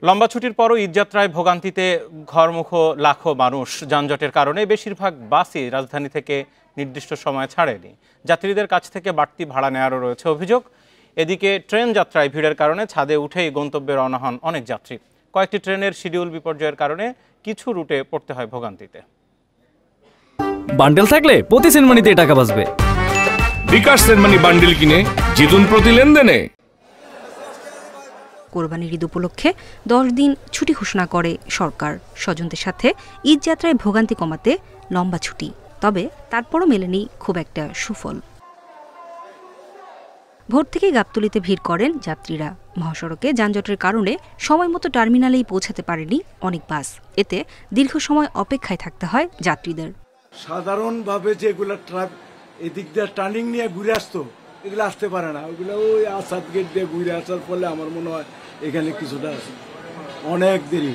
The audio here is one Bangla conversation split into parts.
লম্বা ছুটির পরও ঈদযাত্রায় ভোগান্তিতে ঘরমুখ লাখো মানুষ। যানজটের কারণে বেশিরভাগ বাসই রাজধানী থেকে নির্দিষ্ট সময় ছাড়েনি। যাত্রীদের কাছ থেকে বাড়তি ভাড়া নেওয়ারও রয়েছে অভিযোগ। এদিকে ট্রেন যাত্রায় ভিড়ের কারণে ছাদে উঠেই গন্তব্যে রওনা হন অনেক যাত্রী। কয়েকটি ট্রেনের শিডিউল বিপর্যয়ের কারণে কিছু রুটে পড়তে হয় ভোগান্তিতে। বান্ডেল থাকলে প্রতি সেনমানিতে টাকা বাঁচবে। বিকাশ সেনমানি বান্ডেল কিনে জিতুন প্রতি লেনদেনে। কোরবানির ঈদ উপলক্ষে 10 দিন ছুটি ঘোষণা করে সরকার। স্বজনদের সাথে ঈদযাত্রায় ভোগান্তি কমাতে লম্বা ছুটি, তবে তারপরও মেলেনি খুব একটা সুফল। ভোর থেকেই গাবতলীতে ভিড় করেন যাত্রীরা। মহাসড়কে যানজটের কারণে সময়মতো টার্মিনালেই পৌঁছাতে পারেনি অনেক বাস। এতে দীর্ঘ সময় অপেক্ষায় থাকতে হয় যাত্রীদের। সাধারণভাবে যেগুলো ট্রাক এদিক দিয়ে টার্নিং নিয়ে ঘুরে আসতো, এগুলো আসতে পারে না। ওইগুলো ওই আসাদ গেট দিয়ে ঘুরে আসার ফলে আমার মনে হয় এখানে কিছুটা অনেক দেরি।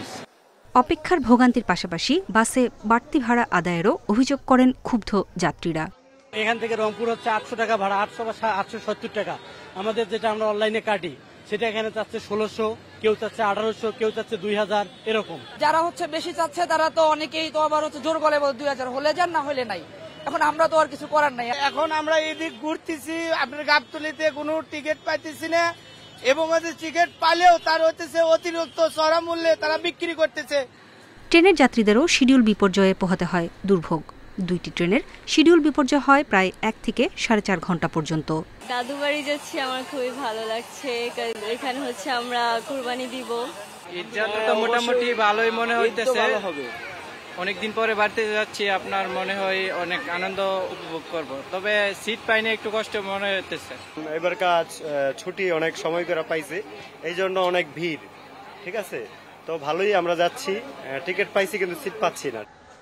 অপেক্ষার ভোগান্তির পাশাপাশি বাসে বাড়তি ভাড়া আদায়েরও অভিযোগ করেন ক্ষুব্ধ যাত্রীরা। এখান থেকে রংপুর হচ্ছে 800 টাকা ভাড়া, 800 বা 870 টাকা। আমাদের যেটা আমরা অনলাইনে কাটি সেটা এখানে চাচ্ছে 1600, কেউ চাচ্ছে 1800, কেউ চাচ্ছে 2000, এরকম। যারা হচ্ছে বেশি চাচ্ছে তারা তো অনেকেই তো আবার হচ্ছে জোর গলায় 2000 হলে যান, না হলে নাই। এখন আমরা তো আর কিছু করার নাই। এখন আমরা এদিক ঘুরতেছি, আপনার গাবতলীতে কোনো টিকিট পাইতেছি না, এবং টিকিট পালেও তার হচ্ছে অতিরিক্ত চড়া মূল্যে তারা বিক্রি করতেছে। ট্রেনের যাত্রীদেরও শিডিউল বিপর্যয়ে পোহাতে হয় দুর্ভোগ। 2টি ট্রেনের শিডিউল বিপর্যয় হয় প্রায় 1 থেকে 4.5 ঘন্টা পর্যন্ত। দাদুবাড়ি যাচ্ছি, আমার খুবই ভালো লাগছে। এখানে হচ্ছে আমরা কুরবানি দিব। ঈদযাত্রা মোটামুটি ভালোই মনে হইতেছে। অনেকদিন পরে বাড়িতে যাচ্ছি, আপনার মনে হয় অনেক আনন্দ উপভোগ করব, তবে সিট পাইনি, একটু কষ্ট মনে হইতেছে। এবার কাজ ছুটি অনেক সময় করে পাইছি, এই জন্য অনেক ভিড়। ঠিক আছে, তো ভালোই আমরা যাচ্ছি, টিকিট পাইছি কিন্তু সিট পাচ্ছি না।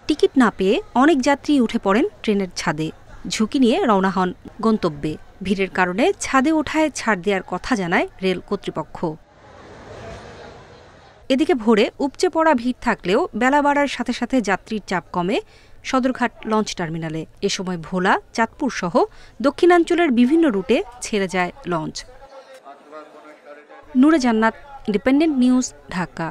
টিকিট না পেয়ে অনেক যাত্রী উঠে পড়েন ট্রেনের ছাদে। ঝুঁকি নিয়ে রওনা হন গন্তব্যে। ভিড়ের কারণে ছাদে ওঠায় ছাড় দেওয়ার কথা জানায় রেল কর্তৃপক্ষ। এদিকে ভোরে উপচে পড়া ভিড় থাকলেও বেলা বাড়ার সাথে সাথে যাত্রীর চাপ কমে সদরঘাট লঞ্চ টার্মিনালে। এ সময় ভোলা, চাঁদপুর সহ দক্ষিণাঞ্চলের বিভিন্ন রুটে ছেড়ে যায় লঞ্চ। নূরে জান্নাত, ইন্ডিপেন্ডেন্ট নিউজ, ঢাকা।